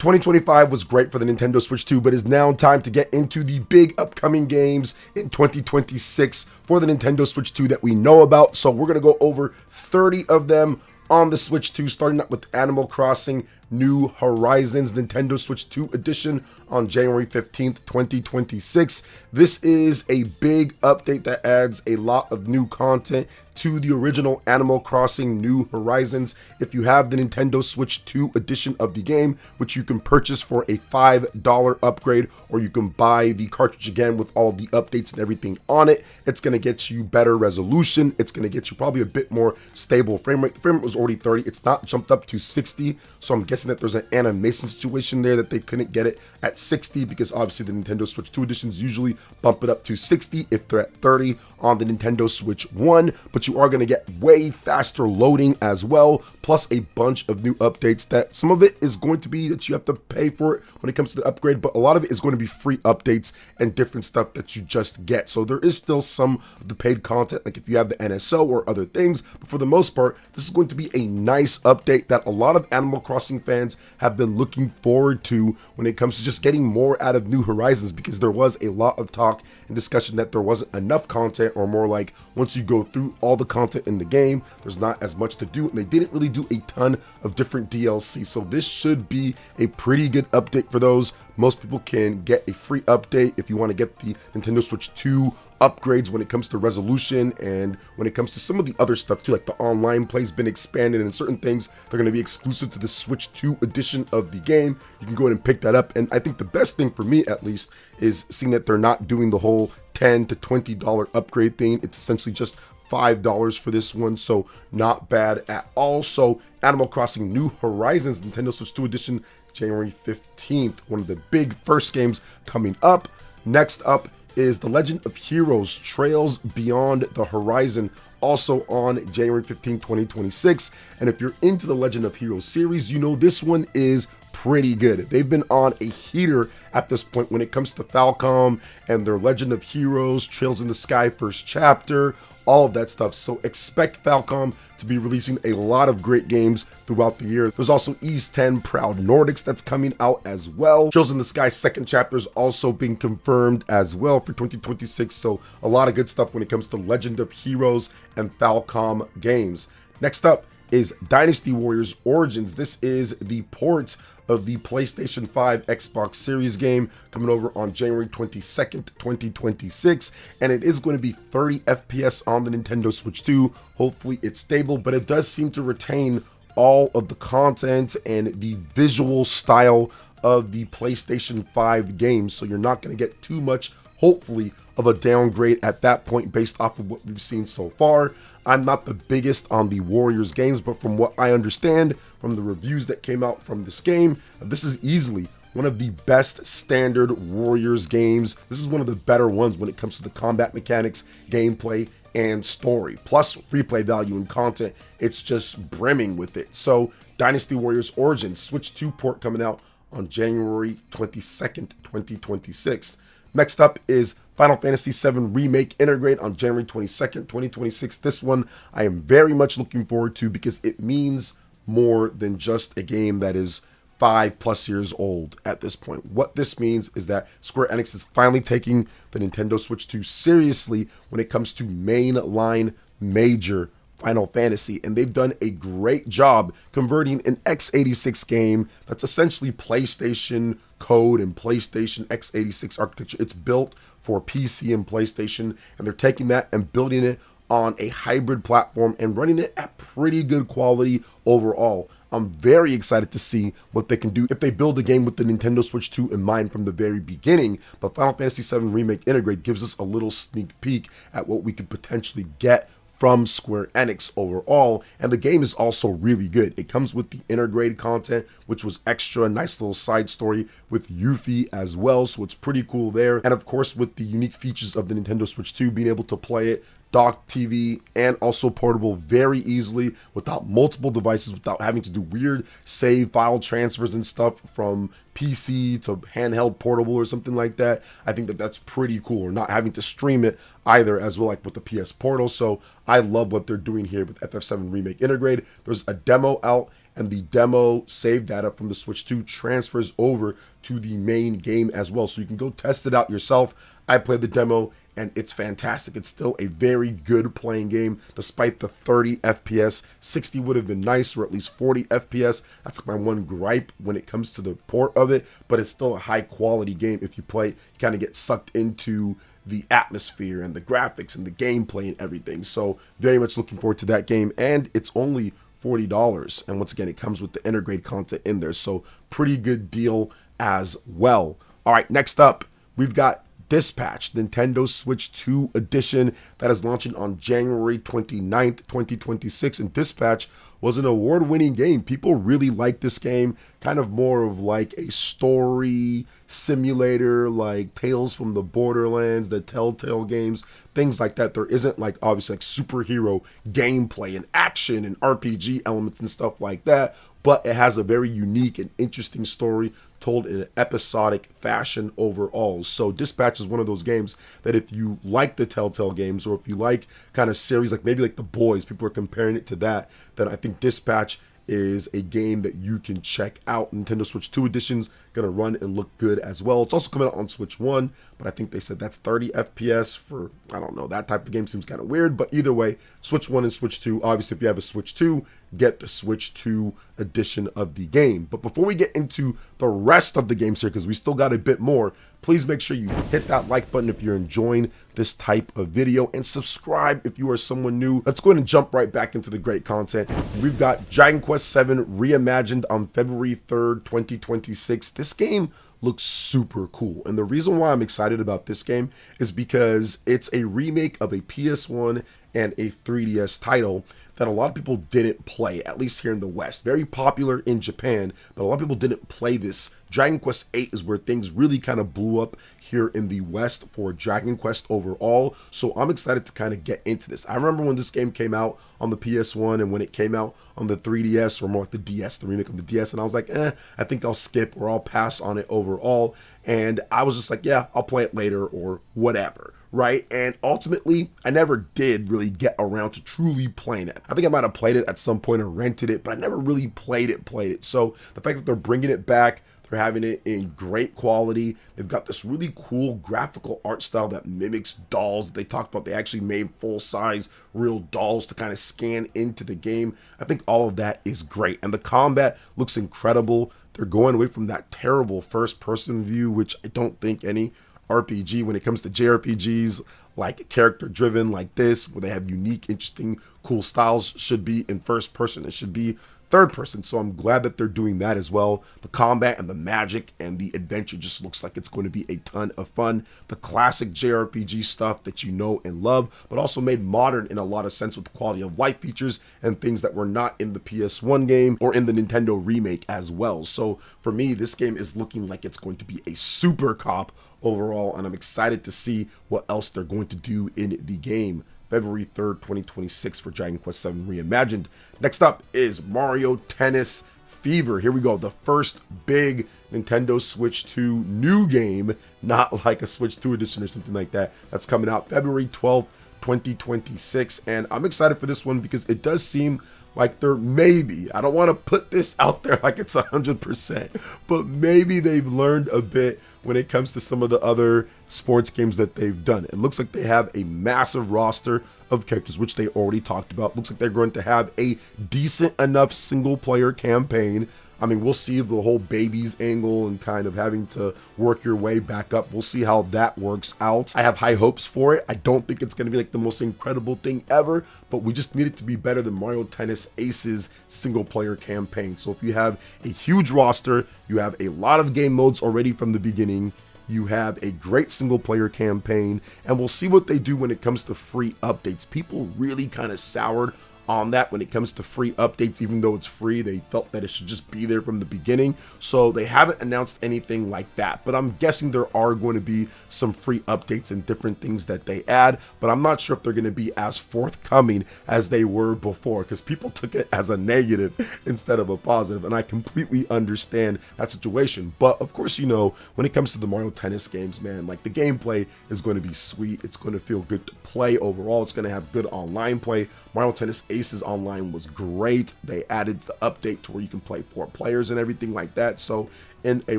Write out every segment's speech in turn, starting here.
2025 was great for the Nintendo Switch 2, but it's now time to get into the big upcoming games in 2026 for the Nintendo Switch 2 that we know about. So we're going to go over 30 of them on the Switch 2, starting up with Animal Crossing New Horizons Nintendo Switch 2 edition on January 15th, 2026. This is a big update that adds a lot of new content to the original Animal Crossing New Horizons. If you have the Nintendo Switch 2 edition of the game, which you can purchase for a $5 upgrade, or you can buy the cartridge again with all the updates and everything on it, it's going to get you better resolution. It's going to get you probably a bit more stable frame rate. The frame rate was already 30. It's not jumped up to 60, so I'm guessing that there's an animation situation there that they couldn't get it at 60, because obviously the Nintendo Switch 2 editions usually bump it up to 60 if they're at 30 on the Nintendo Switch 1, but you are going to get way faster loading as well, plus a bunch of new updates that some of it is going to be that you have to pay for it when it comes to the upgrade, but a lot of it is going to be free updates and different stuff that you just get. So there is still some of the paid content, like if you have the NSO or other things, but for the most part, this is going to be a nice update that a lot of Animal Crossing fans have been looking forward to when it comes to just getting more out of New Horizons, because there was a lot of talk and discussion that there wasn't enough content, or more like once you go through all the content in the game, there's not as much to do, and they didn't really do a ton of different DLC. So this should be a pretty good update for those. Most people can get a free update if you want to get the Nintendo Switch 2 upgrades when it comes to resolution, and when it comes to some of the other stuff too, like the online play's been expanded and certain things they're going to be exclusive to the Switch 2 edition of the game. You can go ahead and pick that up, and I think the best thing for me at least is seeing that they're not doing the whole $10 to $20 upgrade thing. It's essentially just $5 for this one, so not bad at all. So Animal Crossing New Horizons Nintendo Switch 2 edition, January 15th, one of the big first games coming up. Next up is The Legend of Heroes Trails Beyond the Horizon, also on January 15, 2026. And if you're into the Legend of Heroes series, you know this one is pretty good. They've been on a heater at this point when it comes to Falcom and their Legend of Heroes Trails in the Sky first chapter, all of that stuff. So expect Falcom to be releasing a lot of great games throughout the year. There's also East 10 Proud Nordics that's coming out as well. Trails in the Sky second chapter is also being confirmed as well for 2026. So a lot of good stuff when it comes to Legend of Heroes and Falcom games. Next up is Dynasty Warriors Origins. This is the port of the PlayStation 5 Xbox Series game coming over on January 22nd, 2026, and it is going to be 30 FPS on the Nintendo Switch 2. Hopefully it's stable, but it does seem to retain all of the content and the visual style of the PlayStation 5 games, so you're not going to get too much, hopefully, of a downgrade at that point based off of what we've seen so far. I'm not the biggest on the Warriors games, but from what I understand from the reviews that came out from this game, this is easily one of the best standard Warriors games. This is one of the better ones when it comes to the combat mechanics, gameplay, and story. Plus replay value and content, it's just brimming with it. So Dynasty Warriors Origins Switch 2 port coming out on January 22nd, 2026. Next up is Final Fantasy VII Remake Intergrade on January 22nd, 2026. This one I am very much looking forward to because it means more than just a game that is 5+ years old at this point. What this means is that Square Enix is finally taking the Nintendo Switch 2 seriously when it comes to mainline major Final Fantasy, and they've done a great job converting an x86 game that's essentially PlayStation code and PlayStation x86 architecture. It's built for PC and PlayStation, and they're taking that and building it on a hybrid platform and running it at pretty good quality overall. I'm very excited to see what they can do if they build a game with the Nintendo Switch 2 in mind from the very beginning. But Final Fantasy VII Remake Intergrade gives us a little sneak peek at what we could potentially get from Square Enix overall, and the game is also really good. It comes with the Intergrade content, which was extra, nice little side story with Yuffie as well, so it's pretty cool there. And of course, with the unique features of the Nintendo Switch 2, being able to play it dock TV and also portable very easily without multiple devices, without having to do weird save file transfers and stuff from PC to handheld portable or something like that. I think that that's pretty cool, or not having to stream it either as well, like with the PS Portal. So I love what they're doing here with FF7 Remake Intergrade. There's a demo out, and the demo save data from the Switch 2 transfers over to the main game as well. So you can go test it out yourself. I played the demo and it's fantastic. It's still a very good playing game despite the 30 FPS. 60 would have been nice, or at least 40 FPS. That's like my one gripe when it comes to the port of it, but it's still a high quality game. If you play, you kind of get sucked into the atmosphere and the graphics and the gameplay and everything. So very much looking forward to that game, and it's only $40. And once again, it comes with the Intergrade content in there, so pretty good deal as well. All right, next up, we've got Dispatch, Nintendo Switch 2 edition that is launching on January 29th, 2026. And Dispatch was an award-winning game. People really like this game, kind of more of like a story simulator, like Tales from the Borderlands, the Telltale games, things like that. There isn't like obviously like superhero gameplay and action and RPG elements and stuff like that, but it has a very unique and interesting story told in an episodic fashion overall. So Dispatch is one of those games that if you like the Telltale games, or if you like kind of series like maybe like The Boys, people are comparing it to that, then I think Dispatch is a game that you can check out. Nintendo Switch 2 edition's gonna run and look good as well. It's also coming out on Switch 1, but I think they said that's 30 FPS for, I don't know, that type of game seems kind of weird, but either way, Switch 1 and Switch 2, obviously if you have a Switch 2, get the Switch 2 edition of the game. But before we get into the rest of the games here, because we still got a bit more, please make sure you hit that like button if you're enjoying this type of video, and subscribe if you are someone new. Let's go ahead and jump right back into the great content. We've got Dragon Quest VII Reimagined on February 3rd, 2026. This game looks super cool, and the reason why I'm excited about this game is because it's a remake of a PS1 and a 3DS title that a lot of people didn't play, at least here in the West. Very popular in Japan, but a lot of people didn't play this. Dragon Quest VIII is where things really kind of blew up here in the West for Dragon Quest overall, so I'm excited to kind of get into this. I remember when this game came out on the PS1 and when it came out on the 3DS, or more like the DS, the remake of the DS, and I was like, I think I'll skip or I'll pass on it overall, and I was just like, yeah, I'll play it later or whatever. Right? And ultimately, I never did really get around to truly playing it. I think I might have played it at some point or rented it, but I never really played it. So the fact that they're bringing it back, they're having it in great quality. They've got this really cool graphical art style that mimics dolls. They talked about they actually made full-size real dolls to kind of scan into the game. I think all of that is great. And the combat looks incredible. They're going away from that terrible first-person view, which I don't think any RPG, when it comes to JRPGs like character driven like this, where they have unique, interesting, cool styles, should be in first person. It should be third person. So I'm glad that they're doing that as well. The combat and the magic and the adventure just looks like it's going to be a ton of fun. The classic JRPG stuff that you know and love, but also made modern in a lot of sense with quality of life features and things that were not in the PS1 game or in the Nintendo remake as well. So for me, this game is looking like it's going to be a super cop overall, and I'm excited to see what else they're going to do in the game. February 3rd, 2026 for Dragon Quest VII Reimagined. Next up is Mario Tennis Fever. Here we go, the first big Nintendo Switch 2 new game, not like a Switch 2 edition or something like that. That's coming out February 12th, 2026, and I'm excited for this one because it does seem like they're maybe, I don't want to put this out there like it's 100%, but maybe they've learned a bit when it comes to some of the other sports games that they've done. It looks like they have a massive roster of characters, which they already talked about. Looks like they're going to have a decent enough single player campaign. I mean, we'll see the whole babies angle and kind of having to work your way back up. We'll see how that works out. I have high hopes for it. I don't think it's going to be like the most incredible thing ever, but we just need it to be better than Mario Tennis Aces single player campaign. So if you have a huge roster, you have a lot of game modes already from the beginning, you have a great single player campaign, and we'll see what they do when it comes to free updates. People really kind of soured on that when it comes to free updates. Even though it's free, they felt that it should just be there from the beginning, so they haven't announced anything like that. But I'm guessing there are going to be some free updates and different things that they add, but I'm not sure if they're going to be as forthcoming as they were before, because people took it as a negative instead of a positive, and I completely understand that situation. But of course, you know, when it comes to the Mario Tennis games, man, like the gameplay is going to be sweet. It's going to feel good to play overall. It's going to have good online play. Mario Tennis Aces Aces Online was great. They added the update to where you can play 4 players and everything like that. So in a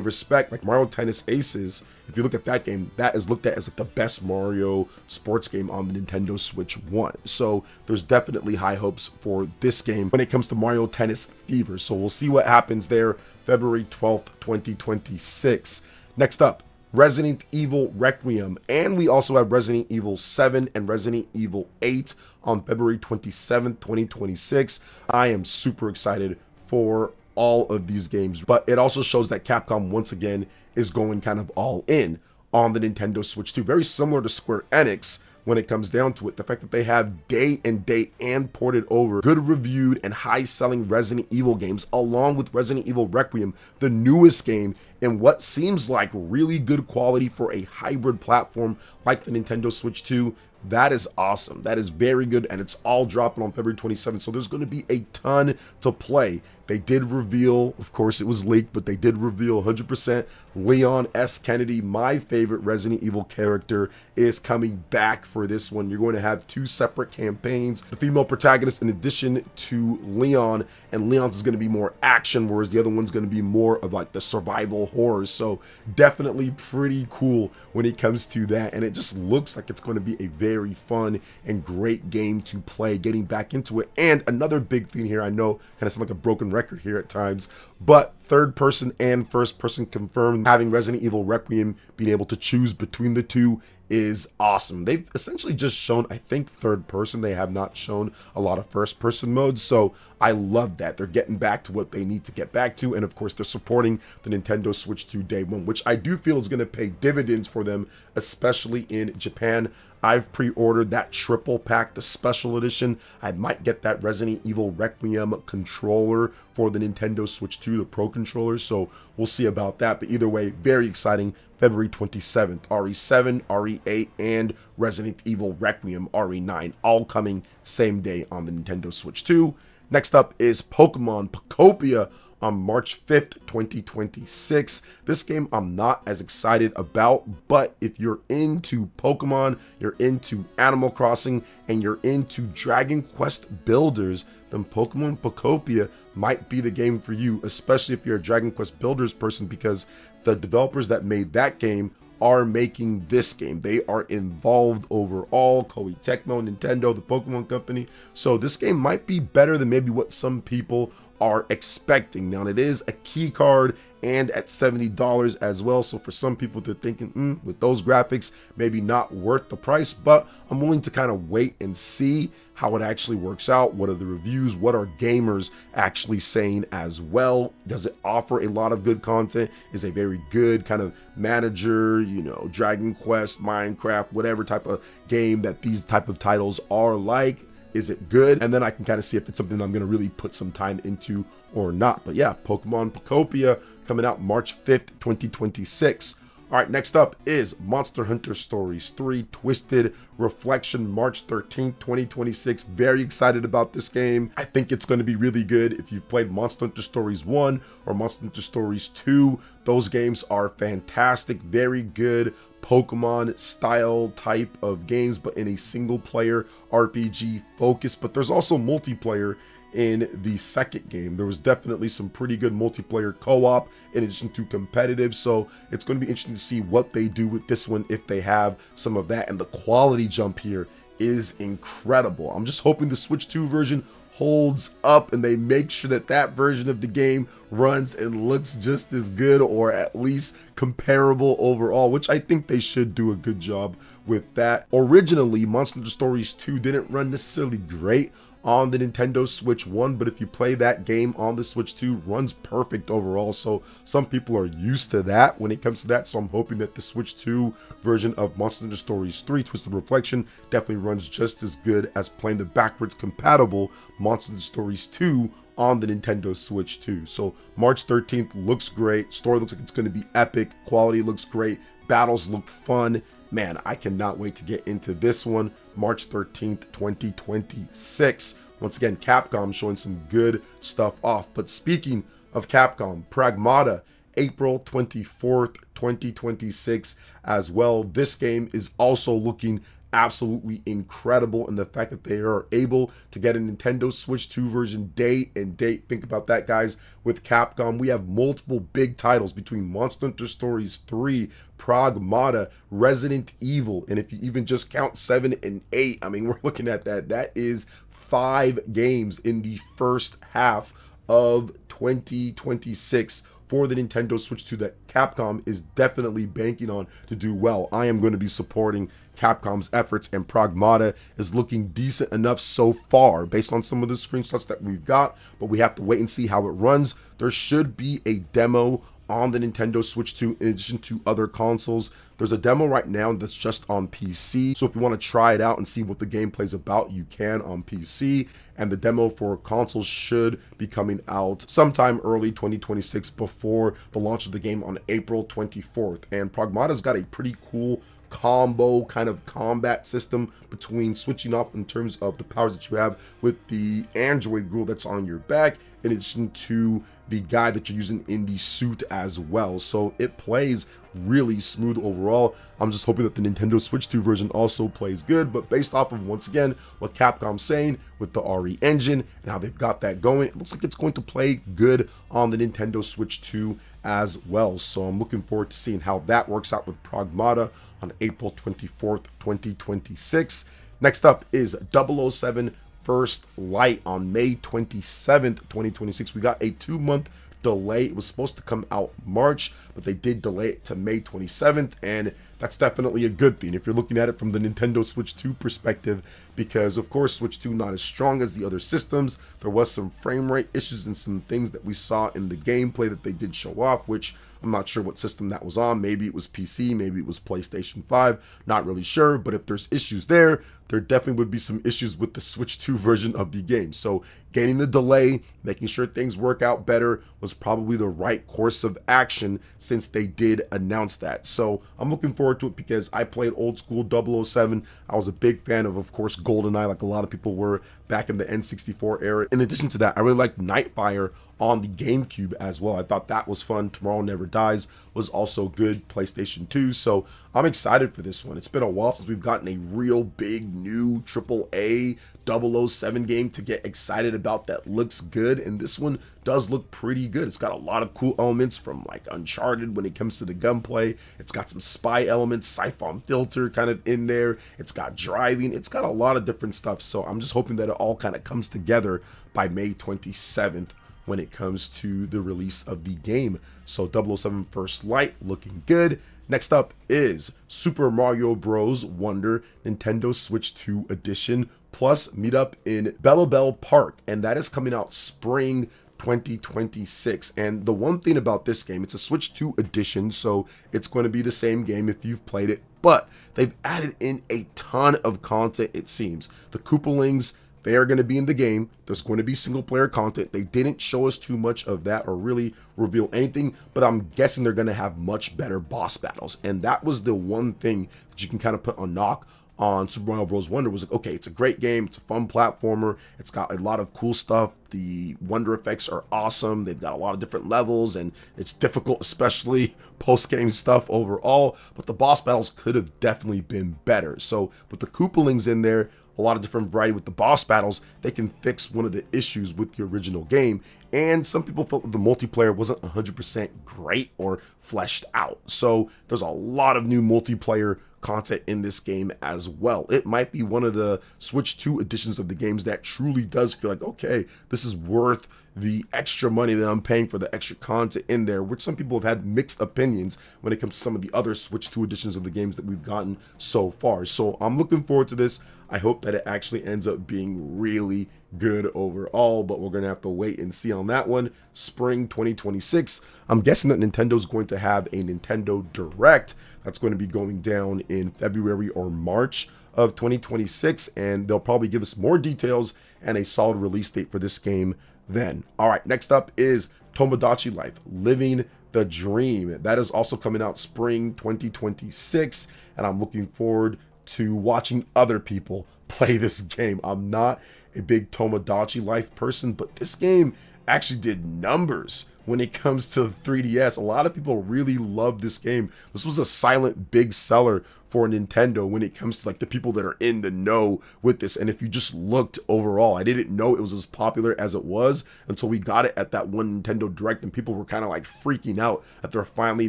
respect, like Mario Tennis Aces, if you look at that game, that is looked at as like the best Mario sports game on the Nintendo Switch 1. So there's definitely high hopes for this game when it comes to Mario Tennis Fever. So we'll see what happens there, February 12th, 2026. Next up, Resident Evil Requiem, and we also have Resident Evil 7 and Resident Evil 8 on February 27th, 2026. I am super excited for all of these games, but it also shows that Capcom once again is going kind of all in on the Nintendo Switch 2. Very similar to Square Enix when it comes down to it. The fact that they have day and date and ported over good reviewed and high selling Resident Evil games along with Resident Evil Requiem, the newest game in what seems like really good quality for a hybrid platform like the Nintendo Switch 2. That is awesome. That is very good, and it's all dropping on February 27th, so there's going to be a ton to play. They did reveal, of course it was leaked, but they did reveal 100% Leon S. Kennedy, my favorite Resident Evil character, is coming back for this one. You're going to have 2 separate campaigns. The female protagonist in addition to Leon, and Leon's is going to be more action, whereas the other one's going to be more of like the survival horror. So definitely pretty cool when it comes to that, and it just looks like it's going to be a very fun and great game to play, getting back into it. And another big thing here, I know kind of sound like a broken record here at times, but third person and first person confirmed. Having Resident Evil Requiem being able to choose between the two is awesome. They've essentially just shown, I think, third person. They have not shown a lot of first person modes, so I love that. They're getting back to what they need to get back to, and of course they're supporting the Nintendo Switch 2 day one, which I do feel is going to pay dividends for them, especially in Japan. I've pre-ordered that triple pack, the special edition. I might get that Resident Evil Requiem controller for the Nintendo Switch 2, the Pro controller, so we'll see about that. But either way, very exciting. February 27th, RE7, RE8, and Resident Evil Requiem RE9, all coming same day on the Nintendo Switch 2. Next up is Pokemon Pokopia on March 5th, 2026. This game I'm not as excited about, but if you're into Pokemon, you're into Animal Crossing, and you're into Dragon Quest builders, then Pokemon Pokopia might be the game for you, especially if you're a Dragon Quest builders person, because the developers that made that game are making this game. They are involved overall, Koei Tecmo, Nintendo, the Pokemon Company. So this game might be better than maybe what some people are expecting. Now, it is a key card and at $70 as well. So for some people, they're thinking, with those graphics, maybe not worth the price, but I'm willing to kind of wait and see how it actually works out. What are the reviews? What are gamers actually saying as well? Does it offer a lot of good content? Is a very good kind of manager, you know, Dragon Quest, Minecraft, whatever type of game that these type of titles are like? Is it good? And then I can kind of see if it's something I'm going to really put some time into or not. But yeah, Pokemon Pokopia coming out March 5th, 2026. All right, next up is Monster Hunter Stories 3 Twisted Reflection, March 13th, 2026. Very excited about this game. I think it's going to be really good. If you've played Monster Hunter Stories 1 or Monster Hunter Stories 2, those games are fantastic, very good Pokemon style type of games, but in a single player RPG focus. But there's also multiplayer in the second game. There was definitely some pretty good multiplayer co-op in addition to competitive, so it's going to be interesting to see what they do with this one, if they have some of that. And the quality jump here is incredible. I'm just hoping the Switch 2 version holds up and they make sure that that version of the game runs and looks just as good, or at least comparable overall, which I think they should do a good job with that. Originally, Monster Hunter Stories 2 didn't run necessarily great on the Nintendo Switch 1, but if you play that game on the Switch 2, runs perfect overall. So some people are used to that when it comes to that, so I'm hoping that the Switch 2 version of Monster Hunter Stories 3 Twisted Reflection definitely runs just as good as playing the backwards compatible Monster Hunter Stories 2 on the Nintendo Switch 2. So March 13th looks great, story looks like it's going to be epic, quality looks great, battles look fun. Man, I cannot wait to get into this one. March 13th, 2026. Once again, Capcom showing some good stuff off. But speaking of Capcom, PRAGMATA, April 24th, 2026 as well. This game is also looking absolutely incredible. And the fact that they are able to get a Nintendo Switch 2 version day and date. Think about that, guys. With Capcom, we have multiple big titles between Monster Hunter Stories 3, PRAGMATA, Resident Evil, and if you even just count 7 and 8, I mean, we're looking at that. That is 5 games in the first half of 2026 for the Nintendo Switch 2 that Capcom is definitely banking on to do well. I am going to be supporting Capcom's efforts, and PRAGMATA is looking decent enough so far based on some of the screenshots that we've got, but we have to wait and see how it runs. There should be a demo on the Nintendo Switch 2 in addition to other consoles. There's a demo right now that's just on PC, so if you want to try it out and see what the gameplay's about, you can on PC, and the demo for consoles should be coming out sometime early 2026 before the launch of the game on April 24th. And PRAGMATA's got a pretty cool combo kind of combat system between switching off in terms of the powers that you have with the android girl that's on your back, in addition to the guy that you're using in the suit as well. So it plays really smooth overall. I'm just hoping that the Nintendo Switch 2 version also plays good, but based off of, once again, what Capcom's saying with the RE engine and how they've got that going, it looks like it's going to play good on the Nintendo Switch 2 as well. So I'm looking forward to seeing how that works out with PRAGMATA on April 24th, 2026. Next up is 007 First Light on May 27th, 2026. We got a 2-month delay. It was supposed to come out March, but they did delay it to May 27th, and that's definitely a good thing if you're looking at it from the Nintendo Switch 2 perspective, because of course Switch 2 not as strong as the other systems. There was some frame rate issues and some things that we saw in the gameplay that they did show off, which I'm not sure what system that was on. Maybe it was PC, maybe it was PlayStation 5, not really sure. But if there's issues there definitely would be some issues with the Switch 2 version of the game. So gaining the delay, making sure things work out better was probably the right course of action since they did announce that. So I'm looking forward to it because I played old school 007. I was a big fan of course, GoldenEye, like a lot of people were back in the N64 era. In addition to that, I really liked Nightfire on the GameCube as well. I thought that was fun. Tomorrow Never Dies was also good, PlayStation 2. So I'm excited for this one. It's been a while since we've gotten a real big new AAA 007 game to get excited about that looks good, and this one does look pretty good. It's got a lot of cool elements from like Uncharted when it comes to the gunplay. It's got some spy elements, Siphon Filter kind of in there. It's got driving. It's got a lot of different stuff. So I'm just hoping that it all kind of comes together by May 27th when it comes to the release of the game. So 007 First Light looking good. Next up is Super Mario Bros. Wonder Nintendo Switch 2 Edition plus Meetup in Bellabelle Park, and that is coming out spring 2026. And the one thing about this game, it's a Switch 2 edition, so it's going to be the same game if you've played it, but they've added in a ton of content, it seems. The Koopalings, they are going to be in the game. There's going to be single player content. They didn't show us too much of that or really reveal anything, but I'm guessing they're going to have much better boss battles. And that was the one thing that you can kind of put a knock on Super Mario Bros. Wonder, was like, okay, it's a great game. It's a fun platformer. It's got a lot of cool stuff. The wonder effects are awesome. They've got a lot of different levels, and it's difficult, especially post-game stuff overall. But the boss battles could have definitely been better. So with the Koopalings in there, a lot of different variety with the boss battles, they can fix one of the issues with the original game. And some people felt that the multiplayer wasn't 100% great or fleshed out. So there's a lot of new multiplayer content in this game as well. It might be one of the Switch 2 editions of the games that truly does feel like, okay, this is worth the extra money that I'm paying for the extra content in there, which some people have had mixed opinions when it comes to some of the other Switch 2 editions of the games that we've gotten so far. So I'm looking forward to this. I hope that it actually ends up being really good overall, but we're going to have to wait and see on that one. Spring 2026. I'm guessing that Nintendo's going to have a Nintendo Direct that's going to be going down in February or March of 2026, and they'll probably give us more details and a solid release date for this game then. All right, next up is Tomodachi Life, Living the Dream. That is also coming out spring 2026, and I'm looking forward to watching other people play this game. I'm not a big Tomodachi Life person, but this game actually did numbers when it comes to 3DS. A lot of people really love this game. This was a silent big seller for Nintendo when it comes to like the people that are in the know with this. And if you just looked overall, I didn't know it was as popular as it was until we got it at that one Nintendo Direct, and people were kind of like freaking out that they're finally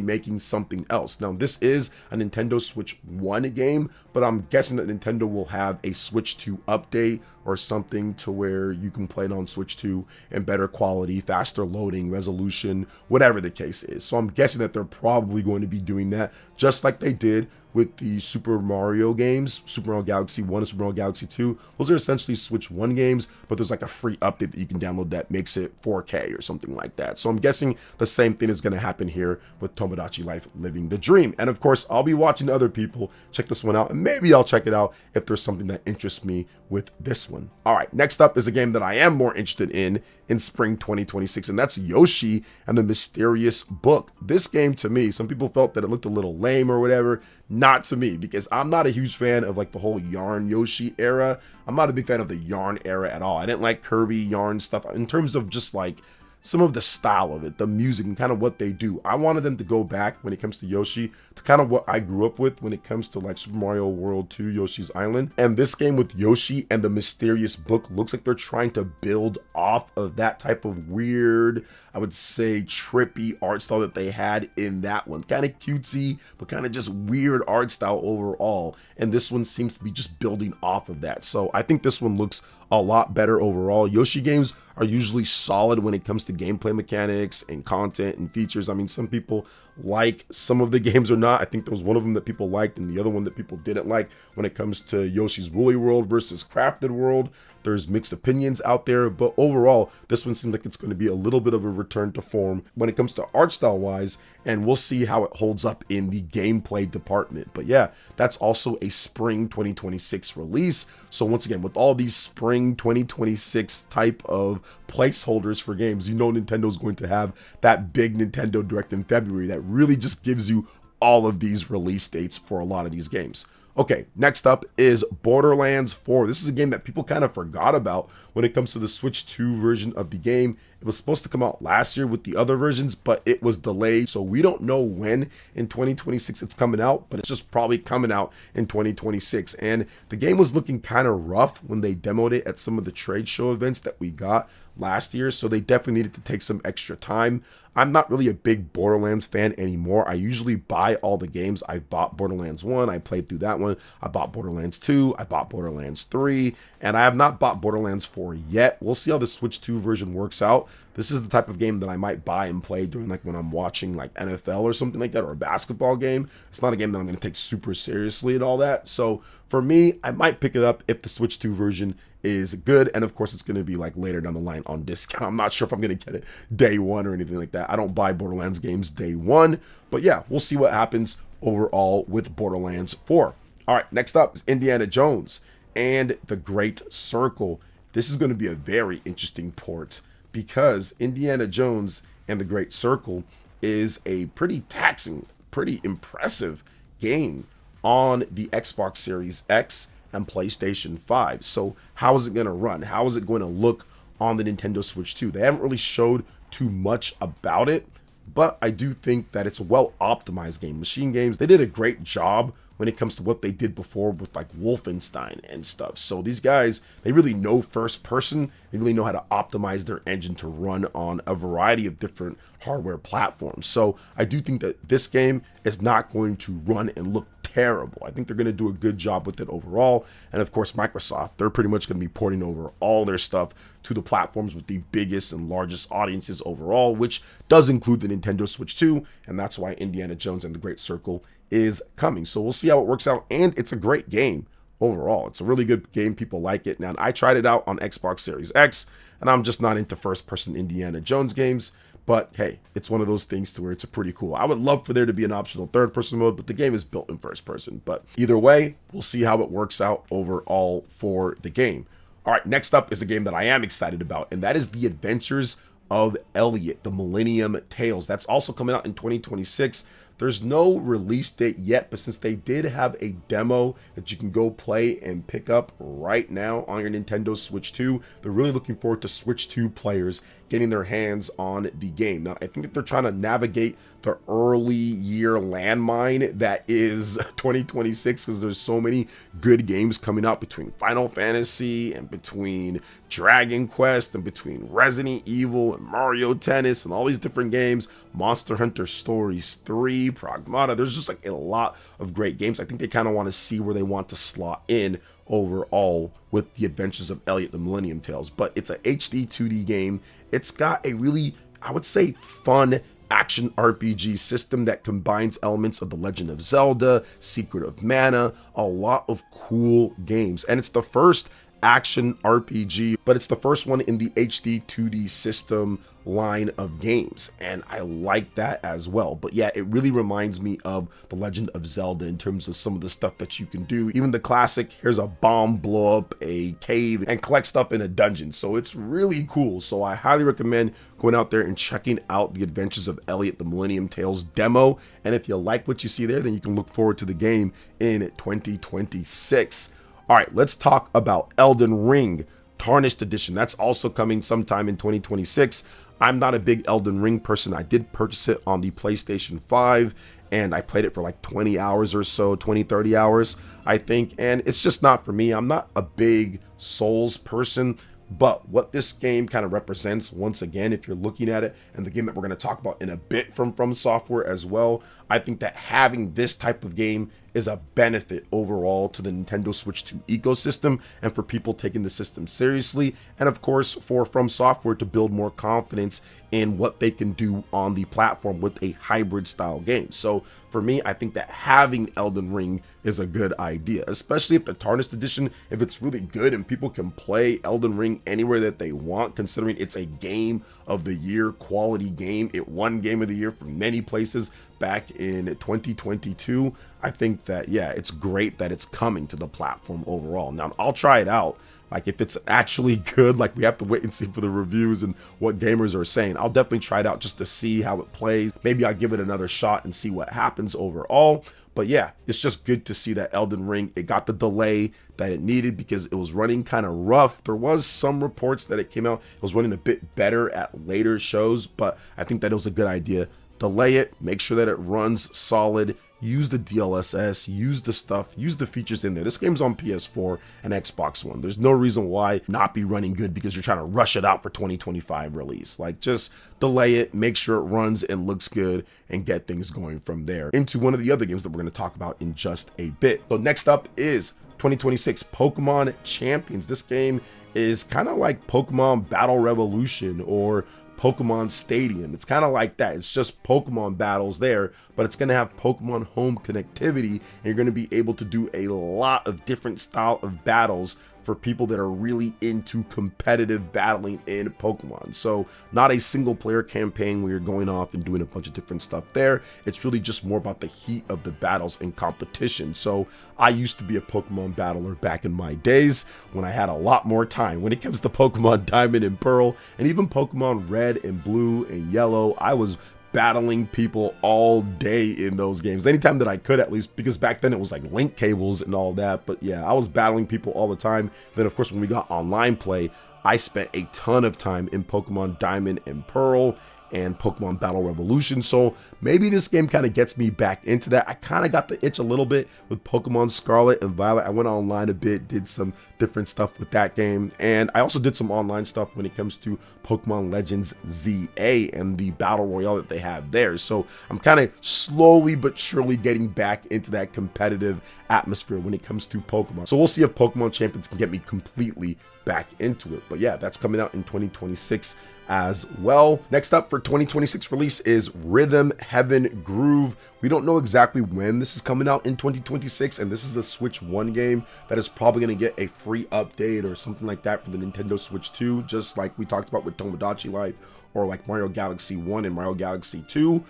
making something else. Now, this is a Nintendo Switch 1 game, but I'm guessing that Nintendo will have a Switch 2 update or something to where you can play it on Switch 2 in better quality, faster loading, resolution, whatever the case is. So I'm guessing that they're probably going to be doing that just like they did with the Super Mario games, Super Mario Galaxy 1 and Super Mario Galaxy 2. Those are essentially Switch 1 games, but there's like a free update that you can download that makes it 4K or something like that. So I'm guessing the same thing is going to happen here with Tomodachi Life Living the Dream. And of course, I'll be watching other people check this one out, and maybe I'll check it out if there's something that interests me with this one. All right, next up is a game that I am more interested in spring 2026, and that's Yoshi and the Mysterious Book. This game, to me, some people felt that it looked a little lame or whatever. Not to me, because I'm not a huge fan of like the whole Yarn Yoshi era. I'm not a big fan of the Yarn era at all. I didn't like Kirby Yarn stuff in terms of just like some of the style of it, the music, and kind of what they do. I wanted them to go back when it comes to Yoshi to kind of what I grew up with when it comes to like Super Mario World 2, Yoshi's Island. And this game with Yoshi and the Mysterious Book looks like they're trying to build off of that type of weird, I would say trippy art style that they had in that one. Kind of cutesy, but kind of just weird art style overall. And this one seems to be just building off of that. So I think this one looks a lot better overall. Yoshi games are usually solid when it comes to gameplay mechanics and content and features. I mean, some people like some of the games or not. I think there was one of them that people liked and the other one that people didn't like when it comes to Yoshi's Woolly World versus Crafted World. There's mixed opinions out there, but overall, this one seems like it's going to be a little bit of a return to form when it comes to art style wise, and we'll see how it holds up in the gameplay department. But yeah, that's also a spring 2026 release. So once again, with all these spring 2026 type of placeholders for games, you know Nintendo's going to have that big Nintendo Direct in February that really just gives you all of these release dates for a lot of these games. Okay, next up is Borderlands 4. This is a game that people kind of forgot about when it comes to the Switch 2 version of the game. It was supposed to come out last year with the other versions, but it was delayed. So we don't know when in 2026 it's coming out, but it's just probably coming out in 2026. And the game was looking kind of rough when they demoed it at some of the trade show events that we got last year. So they definitely needed to take some extra time. I'm not really a big Borderlands fan anymore. I usually buy all the games. I bought Borderlands 1. I played through that one. I bought Borderlands 2. I bought Borderlands 3. And I have not bought Borderlands 4 yet. We'll see how the Switch 2 version works out. This is the type of game that I might buy and play during like when I'm watching like NFL or something like that, or a basketball game. It's not a game that I'm going to take super seriously and all that. So for me, I might pick it up if the Switch 2 version is good, and of course it's going to be like later down the line on discount. I'm not sure if I'm going to get it day one or anything like that. I don't buy Borderlands games day one, but yeah, we'll see what happens overall with Borderlands 4. All right, next up is Indiana Jones and the Great Circle. This is going to be a very interesting port because Indiana Jones and the Great Circle is a pretty taxing, pretty impressive game on the Xbox Series X and PlayStation 5. So how is it going to run? How is it going to look on the Nintendo Switch 2? They haven't really showed too much about it, but I do think that it's a well-optimized game. Machine Games, they did a great job when it comes to what they did before with like Wolfenstein and stuff. So these guys, they really know first person. They really know how to optimize their engine to run on a variety of different hardware platforms. So I do think that this game is not going to run and look terrible. I think they're going to do a good job with it overall. And of course, Microsoft, they're pretty much going to be porting over all their stuff to the platforms with the biggest and largest audiences overall, which does include the Nintendo Switch 2. And that's why Indiana Jones and the Great Circle is coming. So we'll see how it works out. And it's a great game overall. It's a really good game. People like it. Now, I tried it out on Xbox Series X, and I'm just not into first-person Indiana Jones games. But hey, it's one of those things to where it's a pretty cool. I would love for there to be an optional third-person mode, but the game is built in first-person. But either way, we'll see how it works out overall for the game. All right, next up is a game that I am excited about, and that is the Adventures of Elliot, the Millennium Tales. That's also coming out in 2026. There's no release date yet, but since they did have a demo that you can go play and pick up right now on your Nintendo Switch 2, they're really looking forward to Switch 2 players getting their hands on the game. Now, I think that they're trying to navigate the early year landmine that is 2026, because there's so many good games coming out between Final Fantasy and between Dragon Quest and between Resident Evil and Mario Tennis and all these different games, Monster Hunter Stories 3, PRAGMATA. There's just like a lot of great games. I think they kind of want to see where they want to slot in overall with the Adventures of Elliot, the Millennium Tales. But it's a HD 2D game. It's got a really, I would say, fun action RPG system that combines elements of The Legend of Zelda, Secret of Mana, a lot of cool games. And it's the first action RPG, but it's the first one in the HD 2D system line of games, and I like that as well. But yeah, it really reminds me of The Legend of Zelda in terms of some of the stuff that you can do. Even the classic, here's a bomb, blow up a cave and collect stuff in a dungeon. So it's really cool. So I highly recommend going out there and checking out the Adventures of Elliot, the Millennium Tales demo. And if you like what you see there, then you can look forward to the game in 2026. All right, let's talk about Elden Ring Tarnished Edition. That's also coming sometime in 2026. I'm not a big Elden Ring person. I did purchase it on the PlayStation 5, and I played it for like 20 hours or so, 20-30 hours, I think, and it's just not for me. I'm not a big Souls person, but what this game kind of represents, once again, if you're looking at it, and the game that we're going to talk about in a bit from Software as well, I think that having this type of game is a benefit overall to the Nintendo Switch 2 ecosystem and for people taking the system seriously, and of course for From Software to build more confidence in what they can do on the platform with a hybrid style game. So for me, I think that having Elden Ring is a good idea, especially if the Tarnished Edition, if it's really good and people can play Elden Ring anywhere that they want, considering it's a game of the year quality game. It won Game of the Year from many places back in 2022. I think that, yeah, it's great that it's coming to the platform overall. Now, I'll try it out. Like, if it's actually good, like, we have to wait and see for the reviews and what gamers are saying. I'll definitely try it out just to see how it plays. Maybe I'll give it another shot and see what happens overall. But yeah, it's just good to see that Elden Ring, it got the delay that it needed because it was running kind of rough. There was some reports that it came out, it was running a bit better at later shows, but I think that it was a good idea. Delay it, make sure that it runs solid, use the DLSS, use the stuff, use the features in there. This game's on PS4 and Xbox One. There's no reason why not be running good because you're trying to rush it out for 2025 release. Like, just delay it, make sure it runs and looks good, and get things going from there. Into one of the other games that we're going to talk about in just a bit. So next up is 2026 Pokemon Champions. This game is kind of like Pokemon Battle Revolution or Pokemon Stadium. It's kind of like that. It's just Pokemon battles there, but it's going to have Pokemon home connectivity, and you're going to be able to do a lot of different style of battles for people that are really into competitive battling in Pokemon. So not a single player campaign where you're going off and doing a bunch of different stuff there. It's really just more about the heat of the battles and competition. So I used to be a Pokemon battler back in my days when I had a lot more time. When it comes to Pokemon Diamond and Pearl, and even Pokemon Red and Blue and Yellow, I was battling people all day in those games, anytime that I could, at least, because back then it was like link cables and all that. But yeah, I was battling people all the time. Then of course, when we got online play, I spent a ton of time in Pokemon Diamond and Pearl and Pokemon Battle Revolution. So maybe this game kind of gets me back into that. I kind of got the itch a little bit with Pokemon Scarlet and Violet. I went online a bit, did some different stuff with that game, and I also did some online stuff when it comes to Pokemon Legends ZA and the Battle Royale that they have there. So I'm kind of slowly but surely getting back into that competitive atmosphere when it comes to Pokemon. So we'll see if Pokemon Champions can get me completely back into it. But yeah, that's coming out in 2026 as well. Next up for 2026 release is Rhythm Heaven Groove. We don't know exactly when this is coming out in 2026, and this is a Switch 1 game that is probably going to get a free update or something like that for the Nintendo Switch 2, just like we talked about with Tomodachi Life or like Mario Galaxy 1 and Mario Galaxy 2.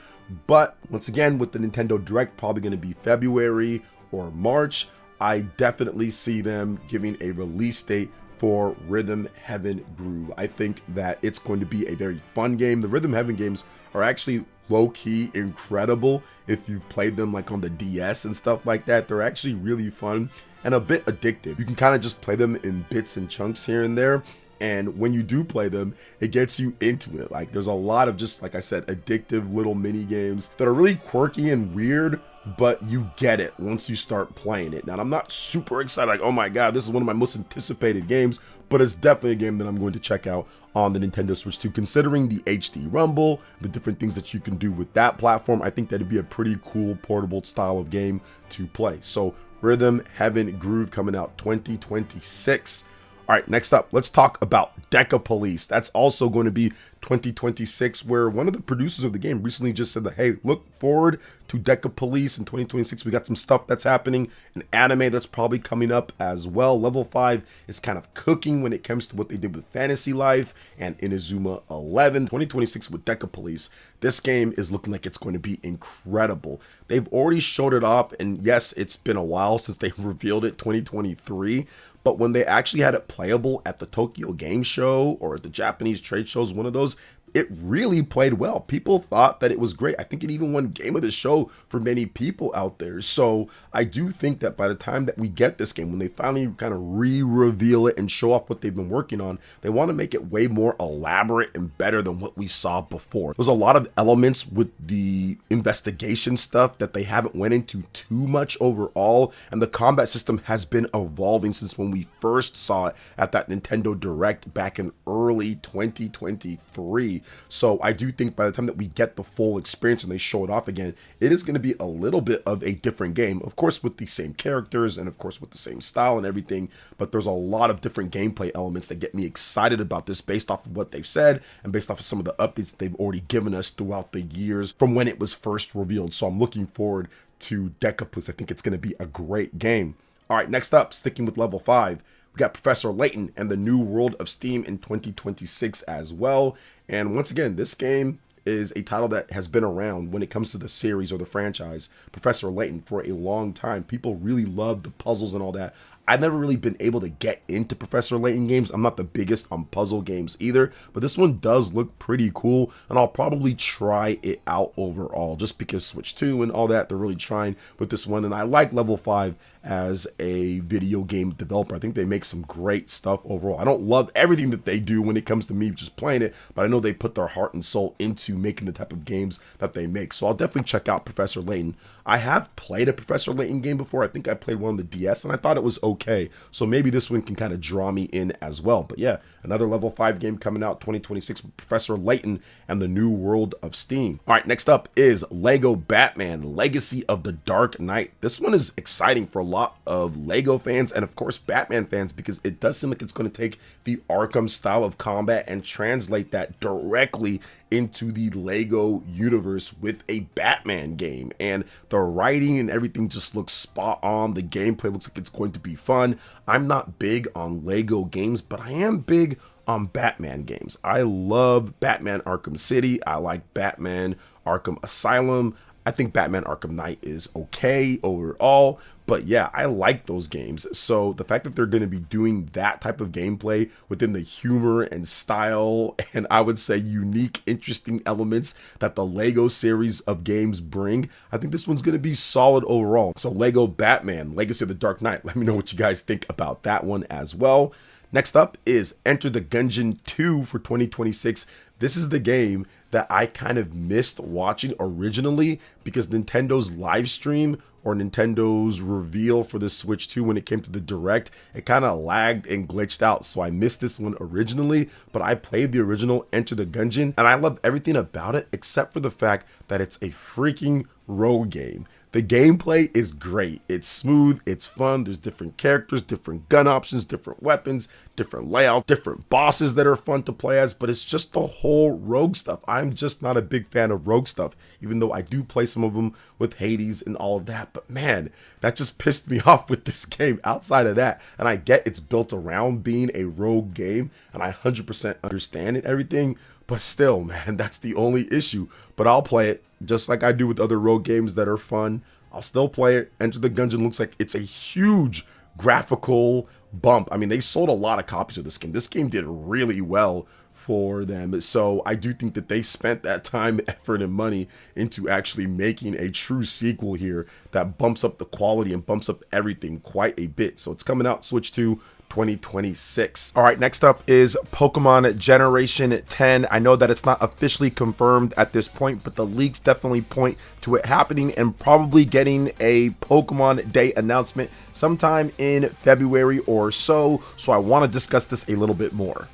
But once again, with the Nintendo Direct probably going to be February or March, I definitely see them giving a release date for Rhythm Heaven Groove. I think that it's going to be a very fun game. The Rhythm Heaven games are actually low-key incredible if you've played them like on the DS and stuff like that. They're actually really fun and a bit addictive. You can kind of just play them in bits and chunks here and there, And when you do play them, it gets you into it. Like, there's a lot of, just like I said, addictive little mini games that are really quirky and weird, but you get it once you start playing it. Now, I'm not super excited, like, oh my god, this is one of my most anticipated games, but it's definitely a game that I'm going to check out on the Nintendo Switch 2. Considering the HD Rumble, the different things that you can do with that platform, I think that'd be a pretty cool portable style of game to play. So Rhythm Heaven Groove coming out 2026. All right, next up, let's talk about DECAPOLICE. That's also going to be 2026, where one of the producers of the game recently just said that, hey, look forward to DECAPOLICE in 2026. We got some stuff that's happening, an anime that's probably coming up as well. Level 5 is kind of cooking when it comes to what they did with Fantasy Life and Inazuma 11. 2026 with DECAPOLICE. This game is looking like it's going to be incredible. They've already showed it off, and yes, it's been a while since they revealed it, 2023. But when they actually had it playable at the Tokyo Game Show or at the Japanese trade shows, one of those, it really played well. People thought that it was great. I think it even won Game of the Show for many people out there. So I do think that by the time that we get this game, when they finally kind of re-reveal it and show off what they've been working on, they want to make it way more elaborate and better than what we saw before. There's a lot of elements with the investigation stuff that they haven't went into too much overall, and the combat system has been evolving since when we first saw it at that Nintendo Direct back in early 2023. So I do think by the time that we get the full experience and they show it off again, it is going to be a little bit of a different game, of course with the same characters and of course with the same style and everything, but there's a lot of different gameplay elements that get me excited about this based off of what they've said and based off of some of the updates that they've already given us throughout the years from when it was first revealed. So I'm looking forward to DECAPOLICE. I think it's going to be a great game. All right, next up, sticking with level 5, we got Professor Layton and the New World of Steam in 2026 as well. And once again, this game is a title that has been around when it comes to the series or the franchise, Professor Layton, for a long time. People really love the puzzles and all that. I've never really been able to get into Professor Layton games. I'm not the biggest on puzzle games either, but this one does look pretty cool, and I'll probably try it out overall just because Switch 2 and all that, they're really trying with this one, and I like Level 5 as a video game developer. I think they make some great stuff overall. I don't love everything that they do when it comes to me just playing it, but I know they put their heart and soul into making the type of games that they make, so I'll definitely check out Professor Layton. I have played a Professor Layton game before. I think I played one on the DS, and I thought it was okay, so maybe this one can kind of draw me in as well. But yeah, another Level 5 game coming out 2026 with Professor Layton and the New World of Steam. All right, next up is Lego Batman Legacy of the Dark Knight. This one is exciting for a lot of Lego fans and of course Batman fans, because it does seem like it's going to take the Arkham style of combat and translate that directly into the Lego universe with a Batman game. And the writing and everything just looks spot on. The gameplay looks like it's going to be fun. I'm not big on Lego games, but I am big on Batman games. I love Batman Arkham City. I like Batman Arkham Asylum. I think Batman Arkham Knight is okay overall, but yeah, I like those games. So the fact that they're going to be doing that type of gameplay within the humor and style and I would say unique, interesting elements that the Lego series of games bring, I think this one's going to be solid overall. So Lego Batman Legacy of the Dark Knight, let me know what you guys think about that one as well. Next up is Enter the Gungeon 2 for 2026. This is the game that I kind of missed watching originally because Nintendo's live stream or Nintendo's reveal for the Switch 2 when it came to the Direct, it kind of lagged and glitched out. So I missed this one originally, but I played the original Enter the Gungeon and I love everything about it except for the fact that it's a freaking rogue game. The gameplay is great. It's smooth, it's fun, there's different characters, different gun options, different weapons, different layout, different bosses that are fun to play as, but it's just the whole rogue stuff. I'm just not a big fan of rogue stuff, even though I do play some of them with Hades and all of that, but man, that just pissed me off with this game outside of that. And I get it's built around being a rogue game, and I 100% understand it, everything, but still, man, that's the only issue. But I'll play it just like I do with other rogue games that are fun. I'll still play it. Enter the Gungeon looks like it's a huge graphical bump. I mean, they sold a lot of copies of this game. This game did really well for them. So I do think that they spent that time, effort, and money into actually making a true sequel here that bumps up the quality and bumps up everything quite a bit. So it's coming out Switch 2 2026. All right, next up is Pokemon Generation 10. I know that it's not officially confirmed at this point, but the leaks definitely point to it happening and probably getting a Pokemon Day announcement sometime in February or so. So I want to discuss this a little bit more.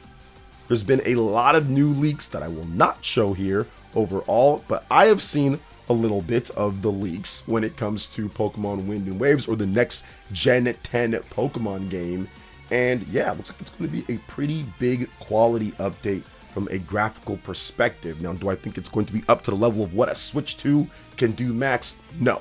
There's been a lot of new leaks that I will not show here overall, but I have seen a little bit of the leaks when it comes to Pokemon Wind and Waves, or the next Gen 10 Pokemon game. And yeah, it looks like it's going to be a pretty big quality update from a graphical perspective. Now, do I think it's going to be up to the level of what a Switch 2 can do max? No.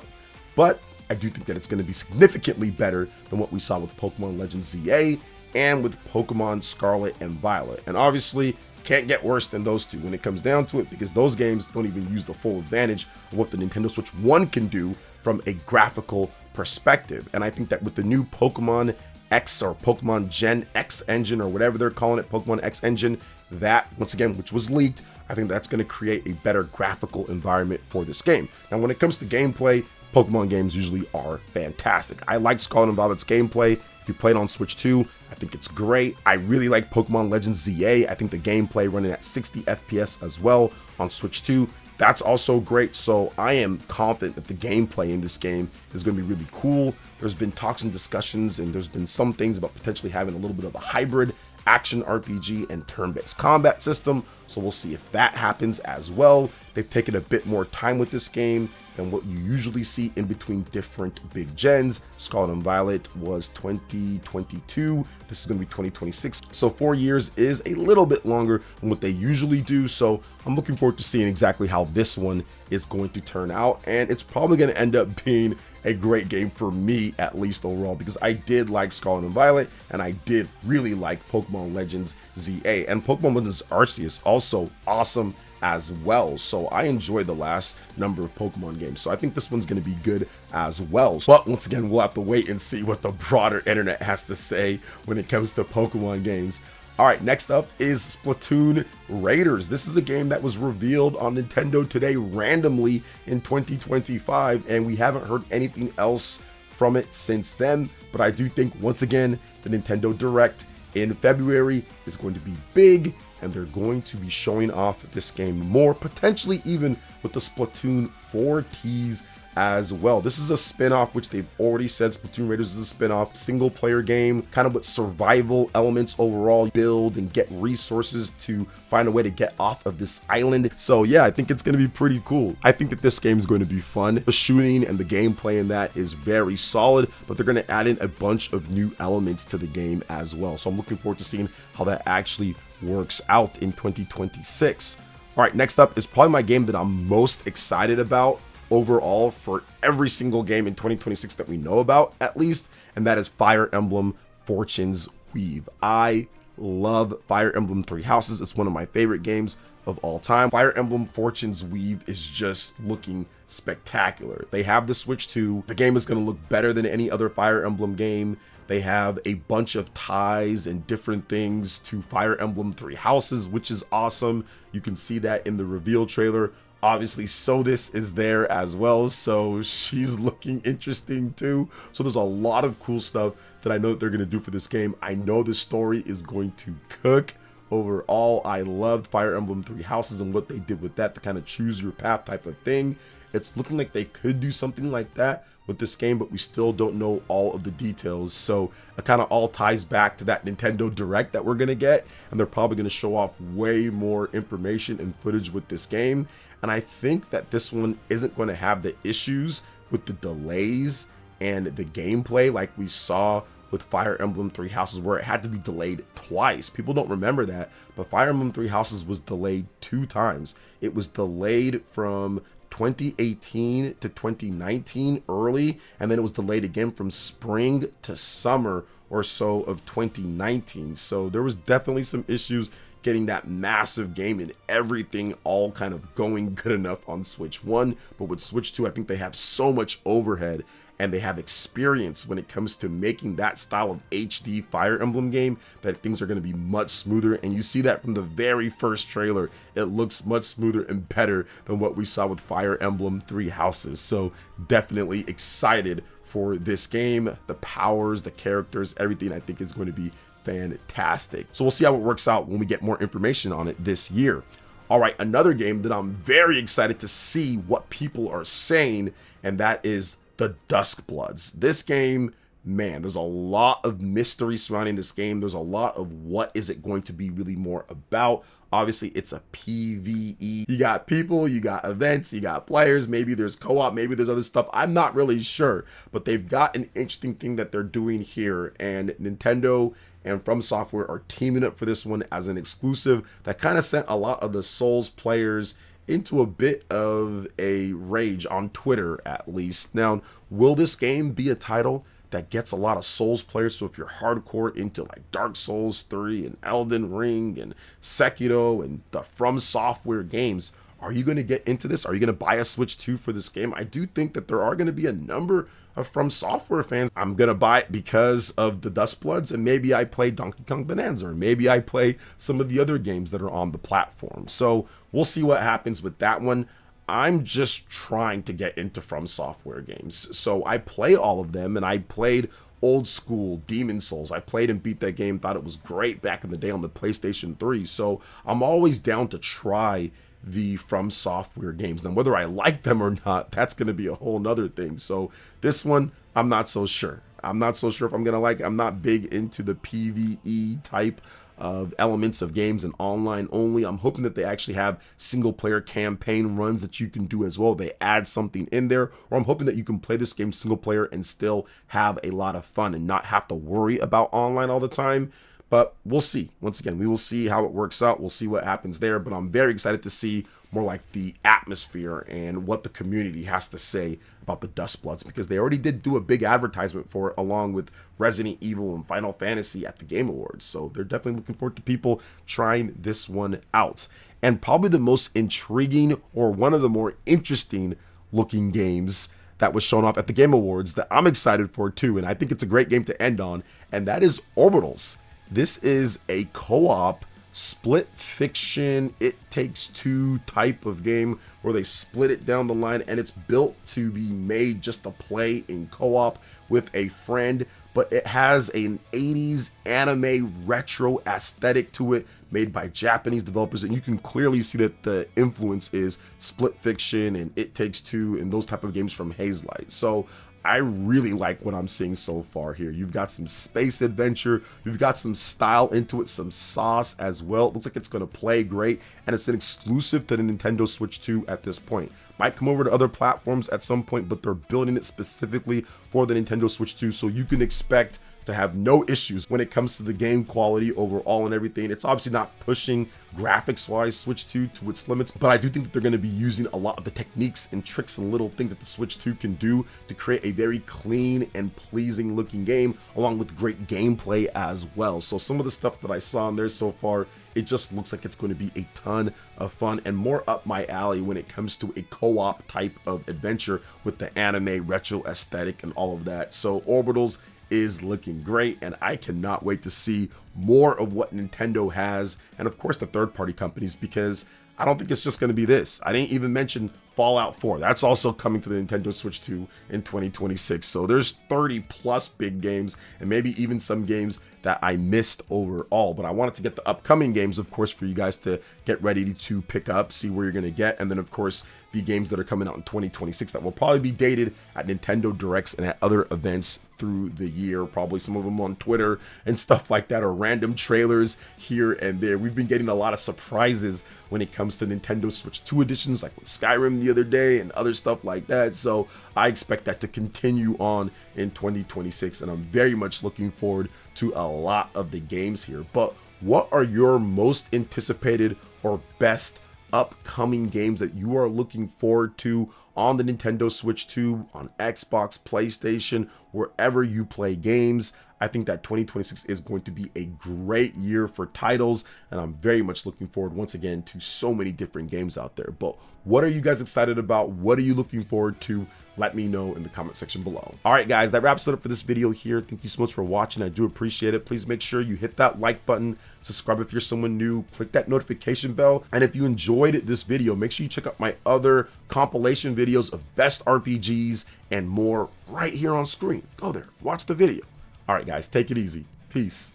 But I do think that it's going to be significantly better than what we saw with Pokemon Legends ZA and with Pokemon Scarlet and Violet. And obviously, can't get worse than those two when it comes down to it, because those games don't even use the full advantage of what the Nintendo Switch 1 can do from a graphical perspective. And I think that with the new Pokemon X, or Pokemon Gen X engine, or whatever they're calling it, Pokemon X engine, that, once again, which was leaked, I think that's going to create a better graphical environment for this game. Now, when it comes to gameplay, Pokemon games usually are fantastic. I like Scarlet and Violet's gameplay. If you play it on Switch 2, I think it's great. I really like Pokemon Legends ZA. I think the gameplay running at 60 FPS as well on Switch 2, that's also great. So I am confident that the gameplay in this game is going to be really cool. There's been talks and discussions, and there's been some things about potentially having a little bit of a hybrid action RPG and turn-based combat system. So we'll see if that happens as well. They've taken a bit more time with this game than what you usually see in between different big gens. Scarlet and Violet was 2022. This is going to be 2026. So 4 years is a little bit longer than what they usually do. So I'm looking forward to seeing exactly how this one is going to turn out. And it's probably going to end up being a great game for me, at least overall, because I did like Scarlet and Violet, and I did really like Pokemon Legends ZA. And Pokemon Legends Arceus also awesome as well. So I enjoyed the last number of Pokemon games. So I think this one's going to be good as well. But once again, we'll have to wait and see what the broader internet has to say when it comes to Pokemon games. All right, next up is Splatoon Raiders. This is a game that was revealed on Nintendo today randomly in 2025, and we haven't heard anything else from it since then. But I do think, once again, the Nintendo Direct in February is going to be big, and they're going to be showing off this game more, potentially even with the Splatoon 4 tease as well. This is a spin-off, which they've already said Splatoon Raiders is a spin-off, single-player game, kind of with survival elements overall, build and get resources to find a way to get off of this island. So yeah, I think it's going to be pretty cool. I think that this game is going to be fun. The shooting and the gameplay in that is very solid, but they're going to add in a bunch of new elements to the game as well. So I'm looking forward to seeing how that actually works out in 2026. All right, next up is probably my game that I'm most excited about overall for every single game in 2026 that we know about, at least, and that is Fire Emblem Fortune's Weave. I love Fire Emblem Three Houses. It's one of my favorite games of all time. Fire Emblem Fortune's Weave is just looking spectacular. They have the Switch 2. The game is going to look better than any other Fire Emblem game. They have a bunch of ties and different things to Fire Emblem Three Houses, which is awesome. You can see that in the reveal trailer. Obviously, Sodis is there as well, so she's looking interesting too. So there's a lot of cool stuff that I know that they're going to do for this game. I know the story is going to cook. Overall, I loved Fire Emblem Three Houses and what they did with that, to kind of choose your path type of thing. It's looking like they could do something like that with this game, but we still don't know all of the details. So it kind of all ties back to that Nintendo Direct that we're going to get, and they're probably going to show off way more information and footage with this game. And I think that this one isn't going to have the issues with the delays and the gameplay like we saw with Fire Emblem Three Houses, where it had to be delayed twice. People don't remember that, but Fire Emblem Three Houses was delayed 2 times. It was delayed from 2018 to 2019 early, and then it was delayed again from spring to summer or so of 2019. So there was definitely some issues getting that massive game and everything all kind of going good enough on Switch 1. But with Switch 2, I think they have so much overhead and they have experience when it comes to making that style of HD Fire Emblem game that things are going to be much smoother. And you see that from the very first trailer. It looks much smoother and better than what we saw with Fire Emblem Three Houses. So definitely excited for this game. The powers, the characters, everything I think is going to be fantastic. So we'll see how it works out when we get more information on it this year. All right, another game that I'm very excited to see what people are saying, and that is the Duskbloods. This game, man, there's a lot of mystery surrounding this game. There's a lot of what is it going to be really more about. Obviously, it's a PvE. You got people, you got events, you got players, maybe there's co-op, maybe there's other stuff. I'm not really sure, but they've got an interesting thing that they're doing here, and Nintendo and From Software are teaming up for this one as an exclusive that kind of sent a lot of the Souls players into a bit of a rage on Twitter, at least. Now, will this game be a title that gets a lot of Souls players? So if you're hardcore into like Dark Souls 3 and Elden Ring and Sekiro and the From Software games, are you going to get into this? Are you going to buy a Switch 2 for this game? I do think that there are going to be a number of From Software fans. I'm going to buy it because of the Duskbloods, and maybe I play Donkey Kong Bonanza, or maybe I play some of the other games that are on the platform. So we'll see what happens with that one. I'm just trying to get into From Software games. So I play all of them, and I played old school Demon Souls. I played and beat that game, thought it was great back in the day on the PlayStation 3. So I'm always down to try the From Software games. Now, whether I like them or not, that's going to be a whole nother thing. So this one, I'm not so sure. I'm not so sure if I'm going to like it. I'm not big into the PvE type of elements of games and online only. I'm hoping that they actually have single player campaign runs that you can do as well. They add something in there, or I'm hoping that you can play this game single player and still have a lot of fun and not have to worry about online all the time. But we'll see. Once again, we will see how it works out. We'll see what happens there. But I'm very excited to see more like the atmosphere and what the community has to say about the Duskbloods, because they already did do a big advertisement for it along with Resident Evil and Final Fantasy at the Game Awards. So they're definitely looking forward to people trying this one out. And probably the most intriguing, or one of the more interesting looking games that was shown off at the Game Awards that I'm excited for too, and I think it's a great game to end on, and that is Orbitals. This is a co-op split fiction, It Takes Two type of game where they split it down the line, and it's built to be made just to play in co-op with a friend, but it has an 80s anime retro aesthetic to it, made by Japanese developers, and you can clearly see that the influence is Split Fiction and It Takes Two and those type of games from Hazelight. So I really like what I'm seeing so far here. You've got some space adventure, you've got some style into it, some sauce as well. It looks like it's going to play great, and it's an exclusive to the Nintendo Switch 2 at this point. Might come over to other platforms at some point, but they're building it specifically for the Nintendo Switch 2, so you can expect to have no issues when it comes to the game quality overall and everything. It's obviously not pushing graphics wise Switch 2 to its limits, but I do think that they're going to be using a lot of the techniques and tricks and little things that the Switch 2 can do to create a very clean and pleasing looking game, along with great gameplay as well. So some of the stuff that I saw in there so far, it just looks like it's going to be a ton of fun and more up my alley when it comes to a co-op type of adventure with the anime retro aesthetic and all of that. So Orbitals is looking great, and I cannot wait to see more of what Nintendo has, and of course the third-party companies, because I don't think it's just going to be this. I didn't even mention Fallout 4. That's also coming to the Nintendo Switch 2 in 2026. So there's 30 plus big games, and maybe even some games that I missed overall. But I wanted to get the upcoming games, of course, for you guys to get ready to pick up, see where you're going to get, and then of course the games that are coming out in 2026 that will probably be dated at Nintendo Directs and at other events through the year, probably some of them on Twitter and stuff like that, or random trailers here and there. We've been getting a lot of surprises when it comes to Nintendo Switch 2 editions, like with Skyrim the other day and other stuff like that. So I expect that to continue on in 2026, and I'm very much looking forward to a lot of the games here. But what are your most anticipated or best upcoming games that you are looking forward to on the Nintendo Switch 2, on Xbox, PlayStation, wherever you play games? I think that 2026 is going to be a great year for titles, and I'm very much looking forward once again to so many different games out there. But what are you guys excited about? What are you looking forward to? Let me know in the comment section below. All right, guys, that wraps it up for this video here. Thank you so much for watching. I do appreciate it. Please make sure you hit that like button, subscribe if you're someone new, click that notification bell. And if you enjoyed this video, make sure you check out my other compilation videos of best RPGs and more right here on screen. Go there, watch the video. All right, guys, take it easy. Peace.